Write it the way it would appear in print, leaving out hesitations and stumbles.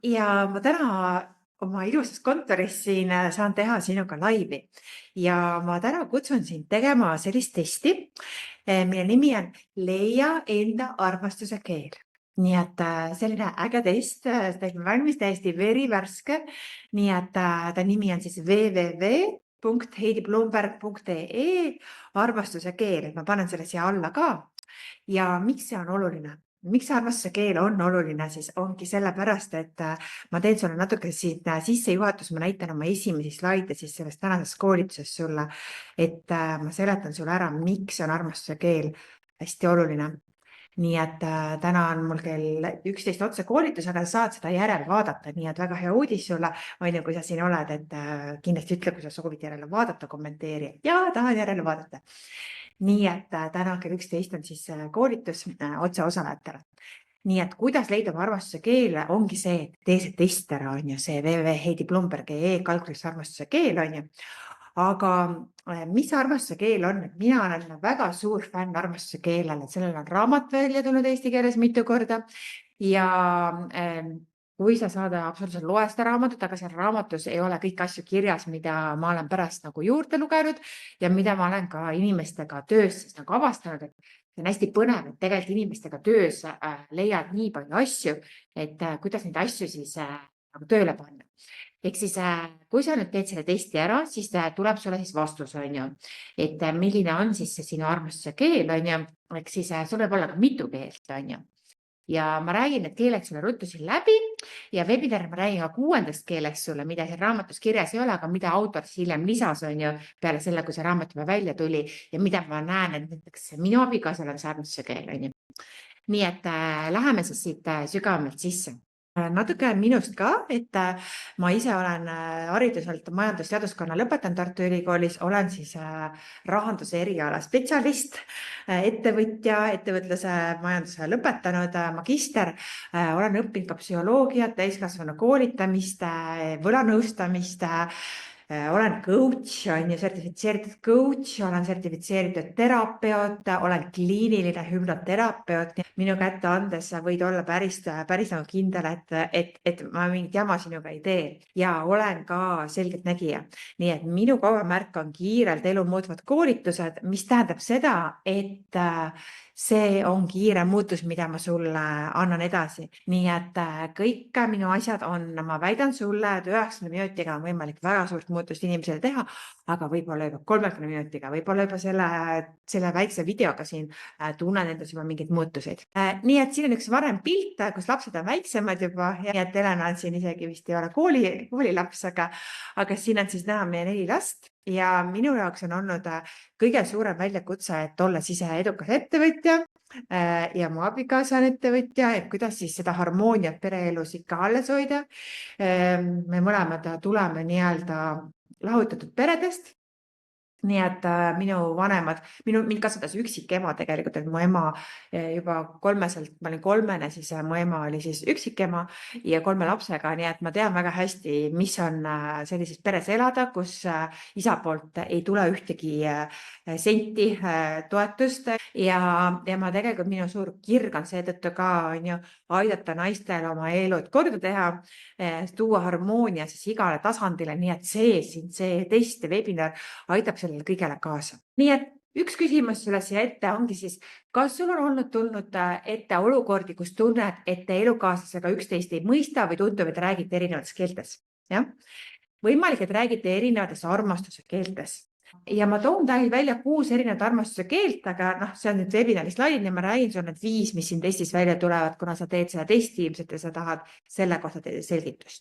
Ja ma täna oma ilusas kontoris siin saan teha sinuga laivi ja ma täna kutsun sind tegema sellist testi, mille nimi on Leia enda armastuse keel. Nii et selline äge test, tegime valmis täiesti verivärske. Nii et ta nimi on siis www.heidiblomberg.ee armastuse keel. Ma panen selle siia alla ka. Ja miks see on oluline? Miks see armastuse keel on oluline, siis ongi sellepärast, et ma teen sulle natuke siit sissejuhatus, ma näitan oma esimesi slaide siis sellest tänasest koolitusest sulle, et ma seletan sulle ära, miks on armastuse keel hästi oluline. Nii et täna on mul kell 11 otse koolitus, aga sa saad seda järel vaadata, nii et väga hea uudis sulle, on ju, kui sa siin oled, et kindlasti ütle, kui sa soovid järele vaadata, kommenteeri. Ja tahan järele vaadata. Nii et täna kell 11 on siis koolitus otse osalejatele. Nii et kuidas leida oma armastuse keele, ongi see, et tee see test ära, on ju, see www.heidiblomberg.ee kalkulis armastuse keel, on ju. Aga mis armastuse keel on? Mina olen väga suur fänn armastuse keelele, sellel on raamat välja tulnud eesti keeles mitu korda ja kui sa saad absoluutselt loe seda raamatut, aga seal raamatus ei ole kõiki asju kirjas, mida ma olen pärast nagu juurde lugenud ja mida ma olen ka inimestega töös siis nagu avastanud, et see on hästi põnev, et tegelikult inimestega töös leiad nii palju asju, et kuidas neid asju siis nagu tööle panna. Ehk siis, kui sa nüüd teed selle testi ära, siis tuleb sulle siis vastus, on ju, et milline on siis see sinu armastuse keel, on ju, ehk siis sul võib olla ka mitu keelt, on ju. Ja ma räägin need keeled sulle ruttu siin läbi ja webinaril ma räägin ka 6. keelest sulle, mida siin raamatus kirjas ei ole, aga mida autor siis hiljem lisas, on ju, peale selle, kui see raamat juba välja tuli ja mida ma näen, et näiteks minu abikaasal on see armastuse keel, on ju. Nii et läheme siis siit sügavamalt sisse. Natuke minust ka, et ma ise olen hariduselt majandusteaduskonna lõpetanud Tartu Ülikoolis, olen siis rahanduse eriala spetsialist, ettevõtja, ettevõtluse majanduse lõpetanud magister, olen õppinud ka psühholoogiat, täiskasvanu koolitamist, võlanõustamist, olen coach, on ju sertifitseeritud coach, olen sertifitseeritud terapeut, olen kliiniline hüpnoterapeut. Minu kätte andes sa võid olla päris nagu kindel, et ma mingit jama sinuga ei tee ja olen ka selgeltnägija. Nii et minu kaubamärk on kiirelt elu muutvad koolitused, mis tähendab seda, et see on kiire muutus, mida ma sulle annan edasi. Nii et kõik minu asjad on, ma väidan sulle, et 90 minutiga on võimalik väga suurt muutust inimesele teha, aga võib-olla juba 30 minutiga, võib-olla juba selle väikse videoga siin tunnen endas juba mingeid muutuseid. Nii et siin on üks varem pilt, kus lapsed on väiksemad juba ja et Helena on siin isegi vist ei ole koolilaps, aga siin on siis näha meie 4 last. Ja minu jaoks on olnud kõige suurem väljakutse, et olla ise edukas ettevõtja ja mu abikaasa on ettevõtja, et kuidas siis seda harmooniat pereelus ikka alles hoida. Me mõlemad tuleme nii-öelda lahutatud peredest. Nii et minu vanemad, mind kasvatas üksik ema tegelikult, et mu ema juba ma olin 3, siis mu ema oli siis üksik ema ja 3 lapsega, nii et ma tean väga hästi, mis on sellises peres elada, kus isa poolt ei tule ühtegi senti toetust ja ma tegelikult minu suur kirg on seetõttu ka on ju aidata naistel oma elud korda teha, tuua harmoonia siis igale tasandile, nii et see test ja webinar aitab sellele kõigele kaasa. Nii et üks küsimus sulle siia ette ongi siis, kas sul on tulnud ette olukordi, kus tunned, et te elukaaslasega üksteist ei mõista või tundub, et räägite erinevates keeltes? Ja? Võimalik, et räägite erinevates armastuse keeltes. Ja ma toon välja 6 erinevat armastuse keelt, aga see on nüüd webinari slaid ja ma räägin sulle need 5, mis siin testis välja tulevad, kuna sa teed seda testi ilmselt ja sa tahad selle kohta teha selgitust.